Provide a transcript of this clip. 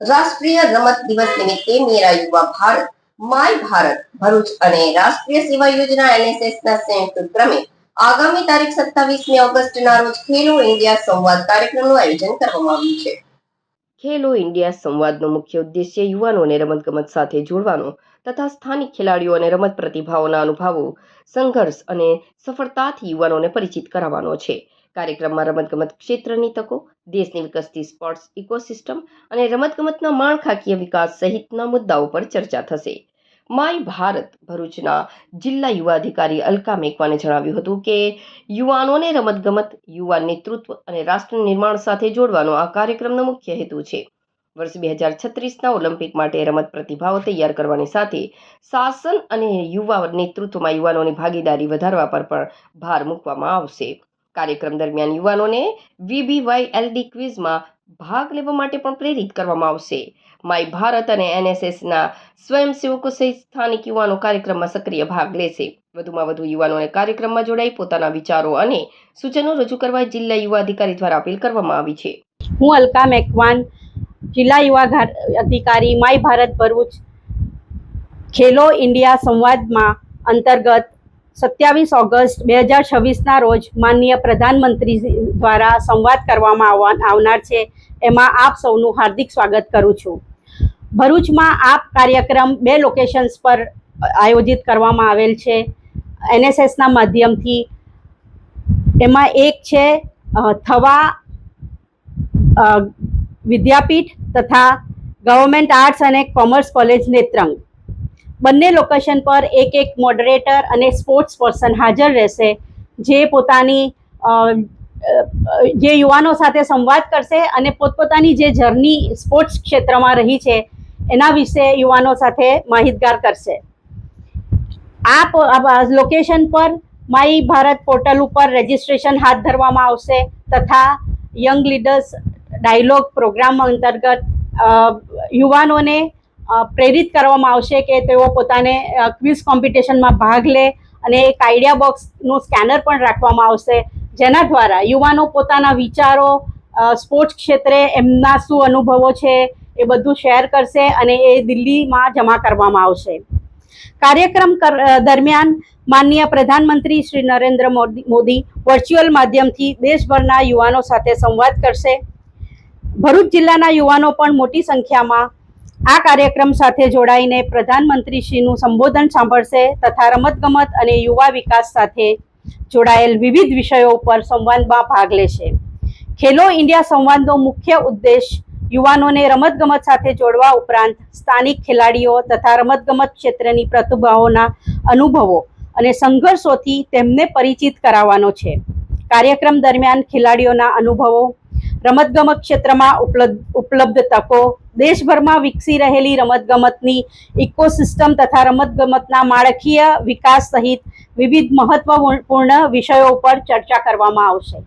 રાષ્ટ્રીય રમત દિવસ નિમિત્તે મેરા યુવા ભારત માય ભારત ભરૂચ અને રાષ્ટ્રીય સેવા યોજના એનએસએસના સંયુક્ત ઉપક્રમે આગામી તારીખ 27મી ઓગસ્ટના રોજ ખેલો ઇન્ડિયા સંવાદ કાર્યક્રમનું આયોજન કરવામાં આવ્યું છે. ખેલો ઇન્ડિયા સંવાદનો મુખ્ય ઉદ્દેશ્ય યુવાનોને રમતગમત સાથે જોડવાનો તથા સ્થાનિક ખેલાડીઓ અને રમત પ્રતિભાઓના અનુભવો, સંઘર્ષ અને સફળતાથી યુવાનોને પરિચિત કરાવવાનો છે. કાર્યક્રમમાં રમતગમત ક્ષેત્રની તકો, દેશની વિકસતી સ્પોર્ટ્સ ઇકોસિસ્ટમ અને રમતગમતના માળખાકીય વિકાસ સહિતના મુદ્દાઓ પર ચર્ચા થશે. માય ભારત ભરૂચના જિલ્લા યુવા અધિકારી અલકા મેકવાને જણાવ્યું હતું કે યુવાનોને રમતગમત, યુવા નેતૃત્વ અને રાષ્ટ્ર નિર્માણ સાથે જોડવાનો આ કાર્યક્રમનો મુખ્ય હેતુ છે. વર્ષ 2036ના ઓલિમ્પિક માટે રમત પ્રતિભાઓ તૈયાર કરવાની સાથે શાસન અને યુવા નેતૃત્વમાં યુવાનોની ભાગીદારી વધારવા પર પણ ભાર મૂકવામાં આવશે. કાર્યક્રમ દરમિયાન યુવાનોને VBYLD ક્વિઝમાં ભાગ લેવા માટે પણ પ્રેરિત કરવામાં આવશે. માય ભારત અને એનએસએસના સ્વયંસેવકો સહિત સ્થાનિક યુવાનો કાર્યક્રમમાં સક્રિય ભાગ લેશે. વધુમાં વધુ યુવાનોને કાર્યક્રમમાં જોડાઈ પોતાના વિચારો અને સૂચનો રજૂ કરવા જિલ્લા યુવા અધિકારી દ્વારા અપીલ કરવામાં આવી છે. હું અલકા મેકવાન, જિલ્લા યુવા અધિકારી my Bharat Bharuch Khelo India સંવાદમાં અંતર્ગત 27 ઓગસ્ટ 2026ના રોજ માનનીય પ્રધાનમંત્રી દ્વારા સંવાદ કરવામાં આવનાર છે. એમાં આપ સૌનું હાર્દિક સ્વાગત કરું છું. ભરૂચમાં આ કાર્યક્રમ 2 લોકેશન્સ પર આયોજિત કરવામાં આવેલ છે એનએસએસના માધ્યમથી. એમાં એક છે થવા વિદ્યાપીઠ તથા ગવર્મેન્ટ આર્ટ્સ અને કોમર્સ કોલેજ નેત્રંગ. બંને લોકેશન પર એક મોડરેટર અને સ્પોર્ટ્સ પર્સન હાજર રહેશે, જે પોતાની જે યુવાનો સાથે સંવાદ કરશે અને પોતપોતાની જે જર્ની સ્પોર્ટ્સ ક્ષેત્રમાં રહી છે એના વિશે યુવાનો સાથે માહિતગાર કરશે. આ લોકેશન પર માય ભારત પોર્ટલ ઉપર રજિસ્ટ્રેશન હાથ ધરવામાં આવશે તથા યંગ લીડર્સ ડાયલોગ પ્રોગ્રામ અંતર્ગત યુવાનોને પ્રેરિત કરવામાં આવશે કે તેઓ પોતાને ક્વિઝ કોમ્પિટિશનમાં ભાગ લે અને એક આઈડિયા બોક્સનું સ્કેનર પણ રાખવામાં આવશે, જેના દ્વારા યુવાનો પોતાના વિચારો સ્પોર્ટ્સ ક્ષેત્રે એમના શું અનુભવો છે એ બધું શેર કરશે અને એ દિલ્હીમાં જમા કરવામાં આવશે. કાર્યક્રમ દરમિયાન માનનીય પ્રધાનમંત્રી શ્રી નરેન્દ્ર મોદી વર્ચ્યુઅલ માધ્યમથી દેશભરના યુવાનો સાથે સંવાદ કરશે. ભરૂચ જિલ્લાના યુવાનો પણ મોટી સંખ્યામાં આ કાર્યક્રમ સાથે જોડાઈને પ્રધાનમંત્રીશ્રીનું સંબોધન સાંભળશે તથા રમતગમત અને યુવા વિકાસ સાથે જોડાયેલ વિવિધ વિષયો પર સંવાદમાં ભાગ લેશે. ખેલો ઇન્ડિયા સંવાદનો મુખ્ય ઉદ્દેશ યુવાનોને રમતગમત સાથે જોડવા ઉપરાંત સ્થાનિક ખેલાડીઓ તથા રમતગમત ક્ષેત્રની પ્રતિભાઓના અનુભવો અને સંઘર્ષોથી તેમને પરિચિત કરાવવાનો છે. કાર્યક્રમ દરમિયાન ખેલાડીઓના અનુભવો, રમતગમત ક્ષેત્રમાં ઉપલબ્ધ તકો, દેશભરમાં વિકસી રહેલી રમતગમતની ઇકોસિસ્ટમ તથા રમતગમતના માળખીય વિકાસ સહિત વિવિધ મહત્વપૂર્ણ વિષયો પર ચર્ચા કરવામાં આવશે.